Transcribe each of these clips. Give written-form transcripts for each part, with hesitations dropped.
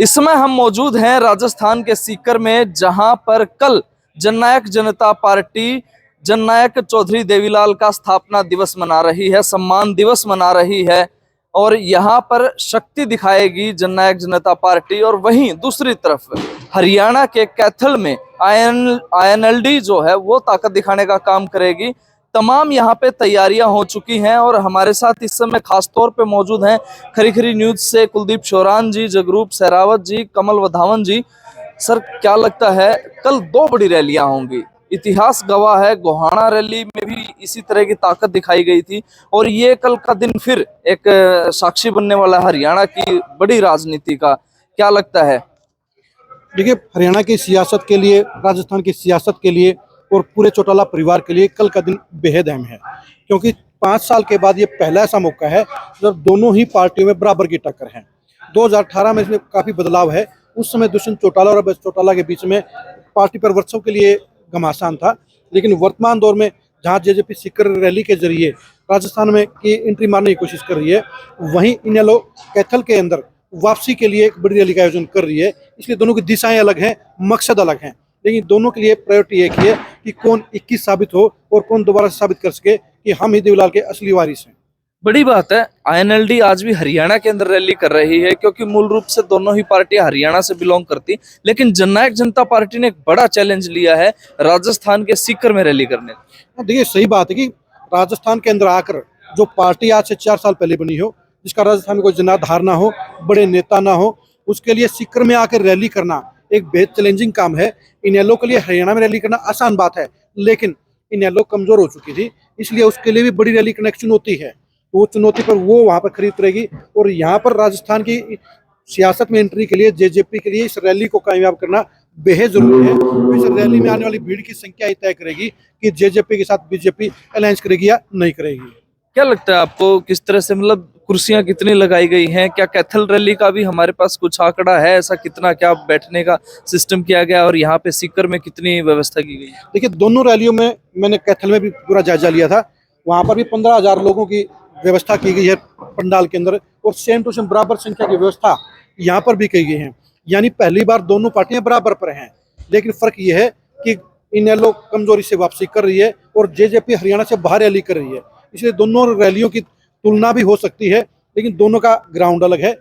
इस समय हम मौजूद हैं राजस्थान के सीकर में, जहां पर कल जननायक जनता पार्टी जननायक चौधरी देवीलाल का स्थापना दिवस मना रही है, सम्मान दिवस मना रही है और यहां पर शक्ति दिखाएगी जननायक जनता पार्टी। और वहीं दूसरी तरफ हरियाणा के कैथल में आईएनएलडी जो है वो ताकत दिखाने का काम करेगी। तमाम यहाँ पे तैयारियां हो चुकी हैं और हमारे साथ इस समय खास तौर पे मौजूद हैं खरी खरी न्यूज से कुलदीप शोरान जी, जगरूप सहरावत जी, कमल वधावन जी। सर, क्या लगता है कल दो बड़ी रैलियां होंगी? इतिहास गवाह है, गोहाना रैली में भी इसी तरह की ताकत दिखाई गई थी और ये कल का दिन फिर एक साक्षी बनने वाला है हरियाणा की बड़ी राजनीति का। क्या लगता है? देखिए, हरियाणा की सियासत के लिए, राजस्थान की सियासत के लिए और पूरे चौटाला परिवार के लिए कल का दिन बेहद अहम है, क्योंकि 5 साल के बाद ये पहला ऐसा मौका है जब दोनों ही पार्टियों में बराबर की टक्कर है। 2018 में इसमें काफ़ी बदलाव है। उस समय दुष्यंत चौटाला और अभय चौटाला के बीच में पार्टी पर वर्षों के लिए घमासान था, लेकिन वर्तमान दौर में जहाँ जेजेपी सीकर रैली के जरिए राजस्थान में की एंट्री मारने की कोशिश कर रही है, वहीं इनेलो कैथल के अंदर वापसी के लिए एक बड़ी रैली का आयोजन कर रही है। इसलिए दोनों की दिशाएं अलग हैं, मकसद अलग हैं, लेकिन दोनों के लिए प्रायोरिटी एक ही है कि कौन 21 साबित हो और कौन दोबारा साबित कर सके कि हम ही देवीलाल के असली वारिस हैं। बड़ी बात है, आईएनएलडी आज भी हरियाणा के अंदर रैली कर रही है, क्योंकि मूल रूप से दोनों ही पार्टियां हरियाणा से बिलोंग करती। लेकिन जननायक जनता पार्टी ने एक बड़ा चैलेंज लिया है राजस्थान के सीकर में रैली करने। देखिए, सही बात है कि राजस्थान के अंदर आकर जो पार्टी आज से 4 साल पहले बनी हो, जिसका राजस्थान में कोई जनाधार ना हो, बड़े नेता ना हो, उसके लिए सीकर में आकर रैली करना एक बेहद चैलेंजिंग काम है। इनेलो के लिए हरियाणा में रैली करना आसान बात है, लेकिन इनेलो कमजोर हो चुकी थी, इसलिए उसके लिए भी बड़ी रैली करना एक चुनौती है। तो वो चुनौती पर वो वहाँ पर खड़ी उतरेगी और यहाँ पर राजस्थान की सियासत में एंट्री के लिए जेजेपी के लिए इस रैली को कामयाब करना बेहद जरूरी है। तो इस रैली में आने वाली भीड़ की संख्या ही तय करेगी कि जेजेपी के साथ बीजेपी अलायंस करेगी या नहीं करेगी। क्या लगता है आपको, किस तरह से, मतलब कुर्सियां कितनी लगाई गई हैं? क्या कैथल रैली का भी हमारे पास कुछ आंकड़ा है ऐसा, कितना क्या बैठने का सिस्टम किया गया और यहाँ पे सीकर में कितनी व्यवस्था की गई है? देखिए, दोनों रैलियों में मैंने कैथल में भी पूरा जायजा लिया था, वहाँ पर भी 15,000 लोगों की व्यवस्था की गई है पंडाल के अंदर और सेम टू सेम बराबर संख्या की व्यवस्था यहाँ पर भी की गई है। यानी पहली बार दोनों पार्टियां बराबर पर हैं, लेकिन फर्क ये है कि इनेलो कमजोरी से वापसी कर रही है और जेजेपी हरियाणा से बाहर रैली कर रही है। इसलिए दोनों रैलियों की तुलना भी हो सकती है, लेकिन दोनों का ग्राउंड अलग है,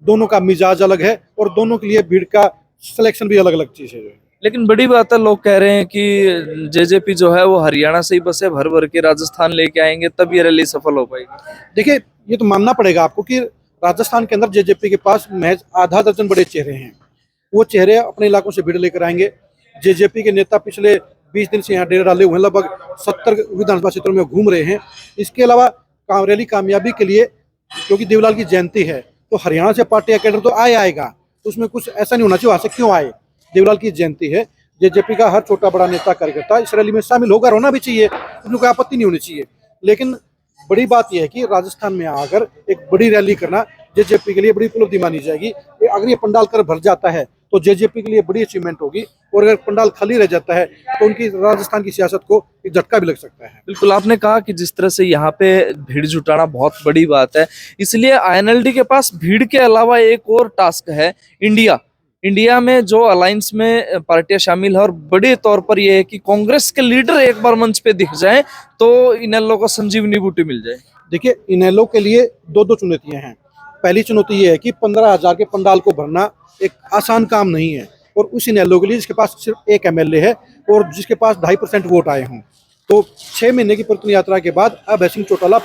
दोनों का मिजाज अलग है और दोनों के लिए भीड़ का सिलेक्शन भी अलग अलग चीज है। लेकिन बड़ी बात है, लोग कह रहे हैं कि जेजेपी जो है वो हरियाणा से ही बसे भर भर के राजस्थान लेके आएंगे, तब ये रैली सफल हो पाएगी। देखिए, ये तो मानना पड़ेगा आपको कि राजस्थान के अंदर जेजेपी के पास महज आधा दर्जन बड़े चेहरे हैं। वो चेहरे अपने इलाकों से भीड़ लेकर आएंगे। जेजेपी के नेता पिछले 20 दिन से यहाँ डेरा डाले हुए हैं, लगभग 70 विधानसभा क्षेत्रों में घूम रहे हैं। इसके अलावा रैली कामयाबी के लिए, क्योंकि देवीलाल की जयंती है, तो हरियाणा से पार्टी का कैडर तो आएगा, तो उसमें कुछ ऐसा नहीं होना चाहिए वहाँ से क्यों आए। देवीलाल की जयंती है, जेजेपी का हर छोटा बड़ा नेता कार्यकर्ता इस रैली में शामिल होकर होना भी चाहिए, उसमें कोई आपत्ति नहीं होनी चाहिए। लेकिन बड़ी बात यह है कि राजस्थान में आकर एक बड़ी रैली करना जेजेपी के लिए बड़ी उपलब्धि मानी जाएगी। अगर ये पंडाल कर भर जाता है तो जेजेपी के लिए बड़ी अचीवमेंट होगी, और अगर पंडाल खाली रह जाता है तो उनकी राजस्थान की सियासत को एक झटका भी लग सकता है। बिल्कुल, आपने कहा कि जिस तरह से यहाँ पे भीड़ जुटाना बहुत बड़ी बात है, इसलिए आईएनएलडी के पास भीड़ के अलावा एक और टास्क है, इंडिया में जो अलायंस में पार्टियां शामिल है। और बड़े तौर पर यह है कि कांग्रेस के लीडर एक बार मंच पे दिख जाएं तो इनेलो को संजीवनी बूटी मिल जाए। देखिए, इनेलो के लिए दो चुनौतियां हैं। पहली चुनौती ये है कि 15,000 के पंडाल को भरना एक आसान काम नहीं है, और उस इनेलो के लिए जिसके पास सिर्फ एक एमएलए है और जिसके पास 2.5% वोट आए हों, तो 6 महीने की प्रत्यक्ष यात्रा के बाद अब सिंह चौटाला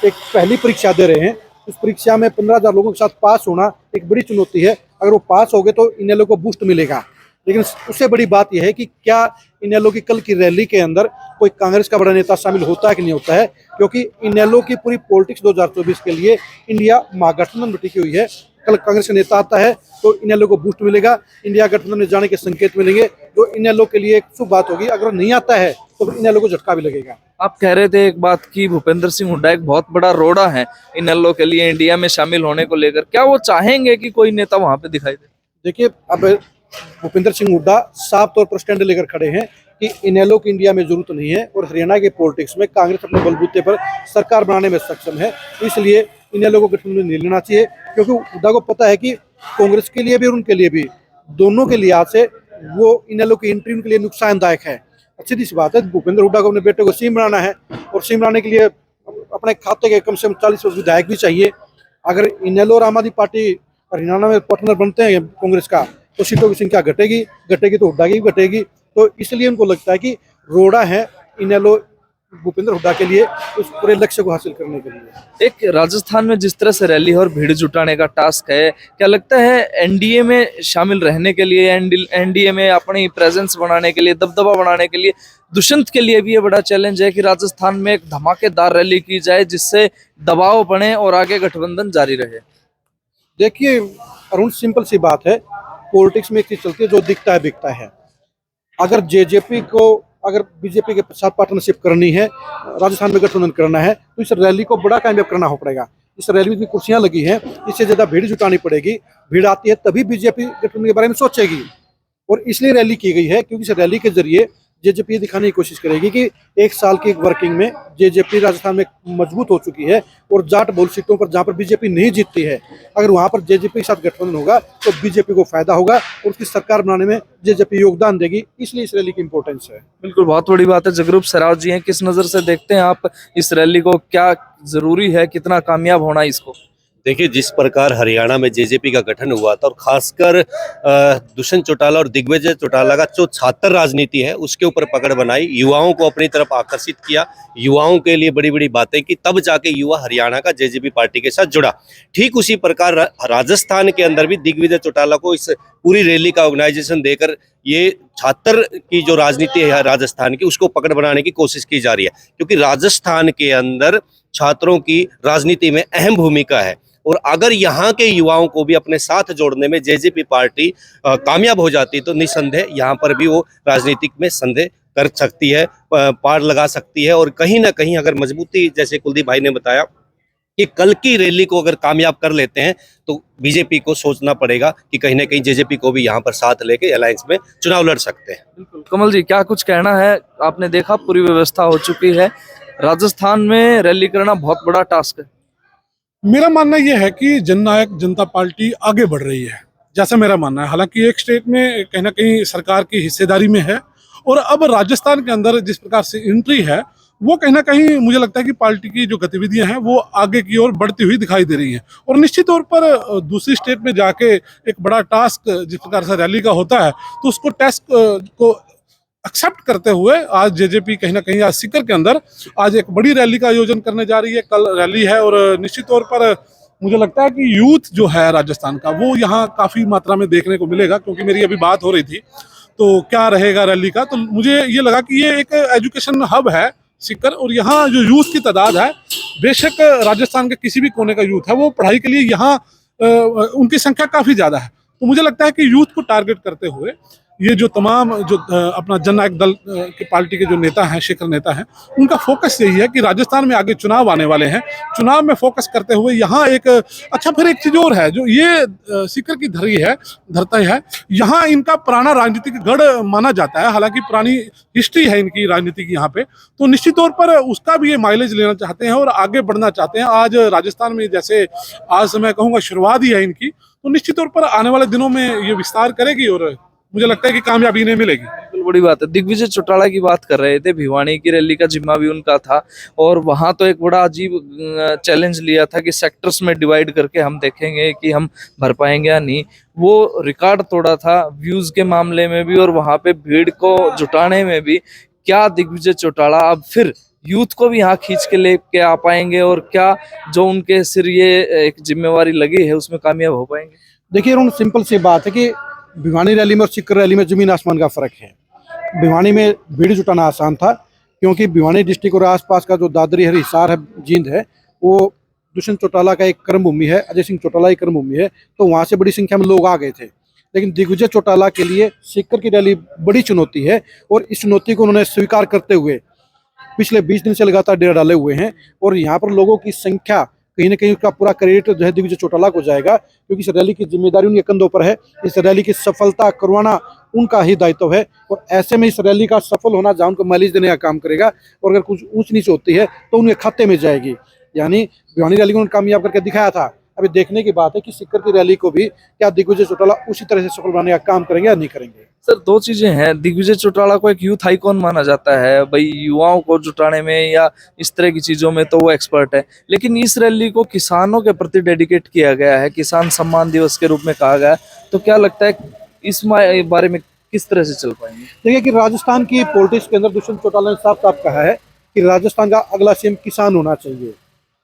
एक पहली परीक्षा दे रहे हैं। उस परीक्षा में 15,000 लोगों के साथ पास होना एक बड़ी चुनौती है। अगर वो पास हो गए तो इनेलो को बूस्ट मिलेगा, लेकिन उससे बड़ी बात यह है कि क्या इनेलो की कल की रैली के अंदर कोई कांग्रेस का बड़ा नेता शामिल होता है कि नहीं होता है, क्योंकि इनेलो की पूरी पॉलिटिक्स 2024 के लिए इंडिया महागठबंधन में टिकी हुई है। कल कांग्रेस का नेता आता है तो इनेलो को बूस्ट मिलेगा, इंडिया गठबंधन में जाने के संकेत मिलेंगे, जो इनेलो के लिए एक शुभ बात होगी। अगर नहीं आता है तो इनेलो को झटका भी लगेगा। आप कह रहे थे एक बात की भूपेंद्र सिंह हुड्डा एक बहुत बड़ा रोड़ा है इनेलो के लिए इंडिया में शामिल होने को लेकर, क्या वो चाहेंगे कि कोई नेता वहां पे दिखाई दे? देखिए, अब भूपेंद्र सिंह हुड्डा साफ तौर पर स्टैंड लेकर खड़े हैं कि इनेलो की इंडिया में जरूरत नहीं है और हरियाणा के पॉलिटिक्स में कांग्रेस अपने बलबूते पर सरकार बनाने में सक्षम है, इसलिए इनेलो को गठबंधन में नहीं लेना चाहिए। क्योंकि हुड्डा को पता है कि कांग्रेस के लिए भी और उनके लिए भी, दोनों के लिहाज से वो इनेलो की एंट्री उनके लिए नुकसानदायक है। सीधी सी बात है, भूपेंद्र हुड्डा को अपने बेटे को सीएम बनाना है और सीएम बनाने के लिए अपने खाते के कम से कम 40 विधायक भी चाहिए। अगर इनेलो और आम आदमी पार्टी हरियाणा में पार्टनर बनते हैं कांग्रेस का, तो सीटों की संख्या घटेगी, घटेगी तो हुड्डा की भी घटेगी। तो इसलिए उनको लगता है कि रोड़ा है इनेलो भूपेंद्र हुड्डा के लिए उस पूरे लक्ष्य को हासिल करने के लिए। एक राजस्थान में जिस तरह से रैली और भीड़ जुटाने का टास्क है, क्या लगता है एनडीए में शामिल रहने के लिए, एनडीए में अपनी प्रेजेंस बनाने के लिए, दबदबा बनाने के लिए दुष्यंत के लिए भी ये बड़ा चैलेंज है कि राजस्थान में एक धमाकेदार रैली की जाए जिससे दबाव बने और आगे गठबंधन जारी रहे? देखिए अरुण, सिंपल सी बात है, पॉलिटिक्स में एक चीज चलती है, जो दिखता है बिकता है। अगर जेजेपी को, अगर बीजेपी के साथ पार्टनरशिप करनी है, राजस्थान में गठबंधन करना है, तो इस रैली को बड़ा कामयाब करना हो पड़ेगा। इस रैली में कुर्सियां लगी हैं, इससे ज्यादा भीड़ जुटानी पड़ेगी। भीड़ आती है तभी बीजेपी गठबंधन के बारे में सोचेगी, और इसलिए रैली की गई है क्योंकि इस रैली के जरिए जेजेपी दिखाने की कोशिश करेगी कि एक साल की वर्किंग में जेजेपी राजस्थान में मजबूत हो चुकी है, और जाट बहुल सीटों पर जहां पर बीजेपी नहीं जीतती है, अगर वहां पर जेजेपी के साथ गठबंधन होगा तो बीजेपी को फायदा होगा और उसकी सरकार बनाने में जेजेपी योगदान देगी। इसलिए इस रैली की इंपॉर्टेंस है। बिल्कुल, बहुत बड़ी बात है। जगरूप सराव जी हैं, किस नजर से देखते हैं आप इस रैली को? क्या जरूरी है, कितना कामयाब होना इसको? देखिए, जिस प्रकार हरियाणा में जेजेपी का गठन हुआ था और खासकर दुष्यंत चौटाला और दिग्विजय चौटाला का जो छात्र राजनीति है उसके ऊपर पकड़ बनाई, युवाओं को अपनी तरफ आकर्षित किया, युवाओं के लिए बड़ी बड़ी बातें की, तब जाके युवा हरियाणा का जेजेपी पार्टी के साथ जुड़ा। ठीक उसी प्रकार राजस्थान के अंदर भी दिग्विजय चौटाला को इस पूरी रैली का ऑर्गेनाइजेशन देकर ये छात्र की जो राजनीति है राजस्थान की, उसको पकड़ बनाने की कोशिश की जा रही है, क्योंकि राजस्थान के अंदर छात्रों की राजनीति में अहम भूमिका है। और अगर यहाँ के युवाओं को भी अपने साथ जोड़ने में जेजेपी पार्टी कामयाब हो जाती तो निसंदेह यहाँ पर भी वो राजनीतिक में संदेह कर सकती है, पार लगा सकती है। और कहीं ना कहीं अगर मजबूती, जैसे कुलदीप भाई ने बताया कि कल की रैली को अगर कामयाब कर लेते हैं तो बीजेपी को सोचना पड़ेगा कि कहीं ना कहीं जेजेपी को भी यहाँ पर साथ लेके अलायंस में चुनाव लड़ सकते हैं। बिल्कुल। कमल जी, क्या कुछ कहना है? आपने देखा पूरी व्यवस्था हो चुकी है, राजस्थान में रैली करना बहुत बड़ा टास्क है। मेरा मानना यह है कि जननायक जनता पार्टी आगे बढ़ रही है, जैसा मेरा मानना है। हालांकि एक स्टेट में कहीं ना कहीं सरकार की हिस्सेदारी में है, और अब राजस्थान के अंदर जिस प्रकार से एंट्री है, वो कहीं ना कहीं मुझे लगता है कि पार्टी की जो गतिविधियां हैं वो आगे की ओर बढ़ती हुई दिखाई दे रही हैं। और निश्चित तौर पर दूसरी स्टेट में जाके एक बड़ा टास्क जिस प्रकार से रैली का होता है, तो उसको टास्क को एक्सेप्ट करते हुए आज जेजेपी कहीं ना कहीं आज सीकर के अंदर आज एक बड़ी रैली का आयोजन करने जा रही है। कल रैली है, और निश्चित तौर पर मुझे लगता है कि यूथ जो है राजस्थान का, वो यहाँ काफ़ी मात्रा में देखने को मिलेगा। क्योंकि मेरी अभी बात हो रही थी तो क्या रहेगा रैली का, तो मुझे ये लगा कि ये एक एजुकेशन हब है सीकर, और यहाँ जो यूथ की तादाद है, बेशक राजस्थान के किसी भी कोने का यूथ है, वो पढ़ाई के लिए यहाँ उनकी संख्या काफ़ी ज़्यादा है। तो मुझे लगता है कि यूथ को टारगेट करते हुए ये जो तमाम जो अपना जननायक दल की पार्टी के जो नेता हैं, शिखर नेता हैं, उनका फोकस यही है कि राजस्थान में आगे चुनाव आने वाले हैं, चुनाव में फोकस करते हुए यहाँ एक अच्छा, फिर एक चीज और है जो ये सीकर की धरता है, यहाँ इनका पुराना राजनीतिक गढ़ माना जाता है। हालांकि पुरानी हिस्ट्री है इनकी राजनीति की यहाँ पे, तो निश्चित तौर पर उसका भी ये माइलेज लेना चाहते हैं और आगे बढ़ना चाहते हैं। आज राजस्थान में जैसे आज मैं कहूँगा शुरुआत ही है इनकी, तो निश्चित तौर पर आने वाले दिनों में ये विस्तार करेगी और मुझे लगता है कि कामयाबी इन्हें मिलेगी। बिल्कुल, बड़ी बात है। दिग्विजय चौटाला की बात कर रहे थे, भिवानी की रैली का जिम्मा भी उनका था, और वहां तो एक बड़ा अजीब चैलेंज लिया था कि सेक्टर्स में डिवाइड करके हम देखेंगे कि हम भर पाएंगे या नहीं। वो रिकॉर्ड तोड़ा था व्यूज के मामले में भी और वहां पे भीड़ को जुटाने में भी। क्या दिग्विजय चौटाला अब फिर यूथ को भी यहाँ खींच के लेके आ पाएंगे, और क्या जो उनके सिर ये एक जिम्मेवारी लगी है उसमें कामयाब हो पाएंगे? देखिए उन सिंपल सी बात है कि भिवानी रैली में और सीकर रैली में जमीन आसमान का फर्क है। भिवानी में भीड़ जुटाना आसान था, क्योंकि भिवानी डिस्ट्रिक्ट और आसपास का जो दादरी है, हिसार है, जींद है, वो दुष्यंत चौटाला का एक कर्मभूमि है, अजय सिंह चौटाला की कर्मभूमि है, तो वहाँ से बड़ी संख्या में लोग आ गए थे। लेकिन दिग्विजय चौटाला के लिए सीकर की रैली बड़ी चुनौती है, और इस चुनौती को उन्होंने स्वीकार करते हुए पिछले 20 दिन से लगातार डेरा डाले हुए हैं। और यहाँ पर लोगों की संख्या, कहीं ना कहीं उसका पूरा क्रेडिट जो है दिग्विजय चौटाला को जाएगा, क्योंकि इस रैली की जिम्मेदारी उनके कंधों पर है। इस रैली की सफलता करवाना उनका ही दायित्व है, और ऐसे में इस रैली का सफल होना जहाँ उनको माइलेज देने का काम करेगा, और अगर कुछ ऊंच नीच होती है तो उनके खाते में जाएगी। यानी भिवानी रैली को उन्होंने कामयाब करके दिखाया था, अभी देखने की बात है कि सीकर की रैली को भी क्या दिग्विजय चौटाला उसी तरह से सफल बनाने का काम करेंगे या नहीं करेंगे। सर, दो चीजें हैं। दिग्विजय चौटाला को एक यूथ आइकॉन माना जाता है, भाई युवाओं को जुटाने में या इस तरह की चीजों में तो वो एक्सपर्ट है, लेकिन इस रैली को किसानों के प्रति डेडिकेट किया गया है, किसान सम्मान दिवस के रूप में कहा गया है। तो क्या लगता है इस बारे में किस तरह से चल पाएंगे? देखिए कि राजस्थान की पॉलिटिक्स के अंदर दुष्यंत चौटाला ने साफ साफ कहा है कि राजस्थान का अगला सीएम किसान होना चाहिए।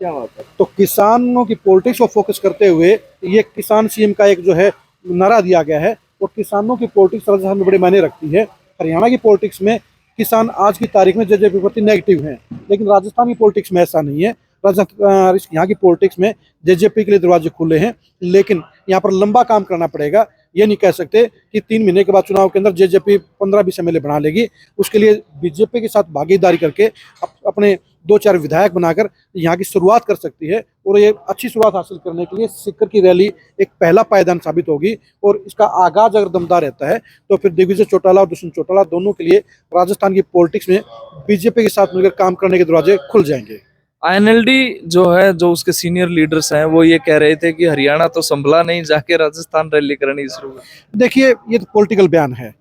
क्या बात है। तो किसानों की पॉलिटिक्स को फोकस करते हुए ये किसान सीएम का एक जो है नारा दिया गया है, और किसानों की पॉलिटिक्स राजस्थान में बड़े मायने रखती है। हरियाणा की पॉलिटिक्स में किसान आज की तारीख में जेजेपी प्रति नेगेटिव हैं, लेकिन राजस्थान की पॉलिटिक्स में ऐसा नहीं है। राजस्थान यहाँ की पॉलिटिक्स में जेजेपी के लिए दरवाजे खुले हैं, लेकिन यहाँ पर लंबा काम करना पड़ेगा। ये नहीं कह सकते कि 3 महीने के बाद चुनाव के अंदर जेजेपी 15-20 एमएलए बना लेगी। उसके लिए बीजेपी के साथ भागीदारी करके अपने 2-4 विधायक बनाकर यहाँ की शुरुआत कर सकती है, और ये अच्छी शुरुआत हासिल करने के लिए सीकर की रैली एक पहला पायदान साबित होगी। और इसका आगाज अगर दमदार रहता है तो फिर दिग्विजय चौटाला और दुष्यंत चौटाला दोनों के लिए राजस्थान की पॉलिटिक्स में बीजेपी के साथ मिलकर काम करने के दरवाजे खुल जाएंगे। आईएनएलडी जो है, जो उसके सीनियर लीडर्स हैं, वो ये कह रहे थे कि हरियाणा तो संभला नहीं, जाके राजस्थान रैली करनी शुरू कर। देखिए ये तो पॉलिटिकल बयान है।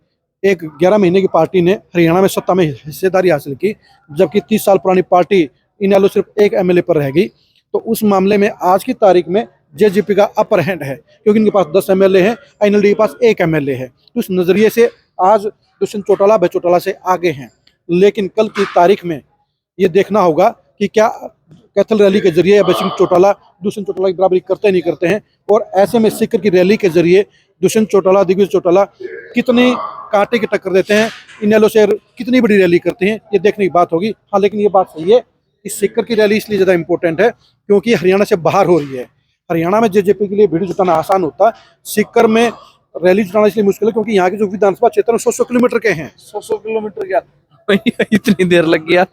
एक 11 महीने की पार्टी ने हरियाणा में सत्ता में हिस्सेदारी हासिल की, जबकि 30 साल पुरानी पार्टी इनेलो सिर्फ एक एमएलए पर रह गई। तो उस मामले में आज की तारीख में जेजेपी का अपर हैंड है, क्योंकि इनके पास 10 एमएलए हैं, आईएनएलडी के पास 1 एमएलए है। तो उस नजरिए से आज दुष्यंत चौटाला चौटाला से आगे हैं। लेकिन कल की तारीख में ये देखना होगा कि क्या कैथल रैली के जरिए अभय सिंह चौटाला दुष्यंत चौटाला की बराबरी करते नहीं करते हैं, और ऐसे में सीकर की रैली के जरिए दुष्यंत चौटाला दिग्विजय चौटाला कितनी कांटे की टक्कर देते हैं, इनेलो से कितनी बड़ी रैली करते हैं, ये देखने की बात होगी। हाँ, लेकिन ये बात सही है कि सीकर की रैली इसलिए ज़्यादा इंपॉर्टेंट है क्योंकि हरियाणा से बाहर हो रही है। हरियाणा में जेजेपी के लिए भीड़ जुटाना आसान होता है, सीकर में रैली जुटाना इसलिए मुश्किल है क्योंकि यहाँ के जो विधानसभा क्षेत्र 100 किलोमीटर के हैं। 100 किलोमीटर क्या इतनी देर लग गया।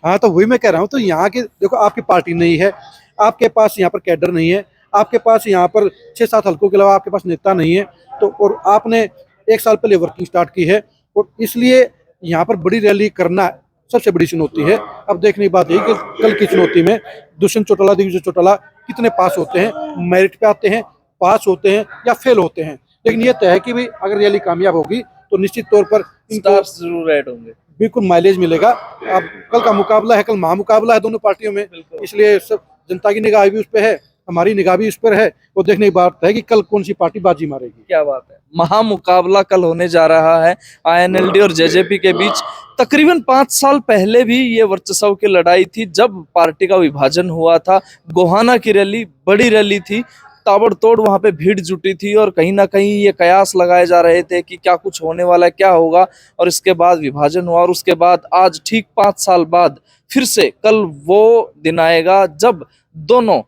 हाँ, तो वही मैं कह रहा हूँ। तो यहाँ के देखो, आपकी पार्टी नहीं है, आपके पास यहाँ पर कैडर नहीं है, आपके पास यहाँ पर 6-7 हल्कों के अलावा आपके पास नेता नहीं है। तो और आपने 1 साल पहले वर्किंग स्टार्ट की है, और इसलिए यहाँ पर बड़ी रैली करना सबसे बड़ी चुनौती है। अब देखने की बात है कि कल की चुनौती में दुष्यंत चौटाला दिग्विजय चौटाला कितने पास होते हैं, मेरिट पे आते हैं, पास होते हैं या फेल होते हैं। लेकिन ये तय है कि भाई अगर रैली कामयाब होगी तो निश्चित तौर पर इनको जरूर ऐड होंगे, बिल्कुल माइलेज मिलेगा। अब कल का मुकाबला है, कल महामुकाबला है दोनों पार्टियों में, इसलिए सब जनता की निगाह भी उस पर है, हमारी निगाह भी उस पर है। वो देखने की बात है कि कल कौन सी पार्टी बाजी मारेगी। क्या बात है। महामुकाबला कल होने जा रहा है आईएनएलडी और जेजेपी के बीच। तकरीबन 5 साल पहले भी ये वर्चस्व की लड़ाई थी, जब पार्टी का विभाजन हुआ था। गोहाना की रैली बड़ी रैली थी, ताबड़तोड़ वहां पे भीड़ जुटी थी, और कहीं ना कहीं ये कयास लगाए जा रहे थे कि क्या कुछ होने वाला है, क्या होगा। और इसके बाद विभाजन हुआ, और उसके बाद आज ठीक 5 साल बाद फिर से कल वो दिन आएगा जब दोनों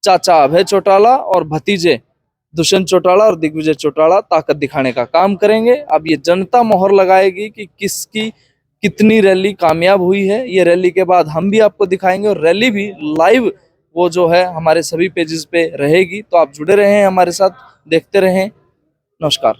चाचा अभय चौटाला और भतीजे दुष्यंत चौटाला और दिग्विजय चौटाला ताकत दिखाने का काम करेंगे। अब ये जनता मोहर लगाएगी कि किसकी कितनी रैली कामयाब हुई है। ये रैली के बाद हम भी आपको दिखाएंगे, और रैली भी लाइव वो जो है हमारे सभी पेजेस पे रहेगी। तो आप जुड़े रहें हमारे साथ, देखते रहें। नमस्कार।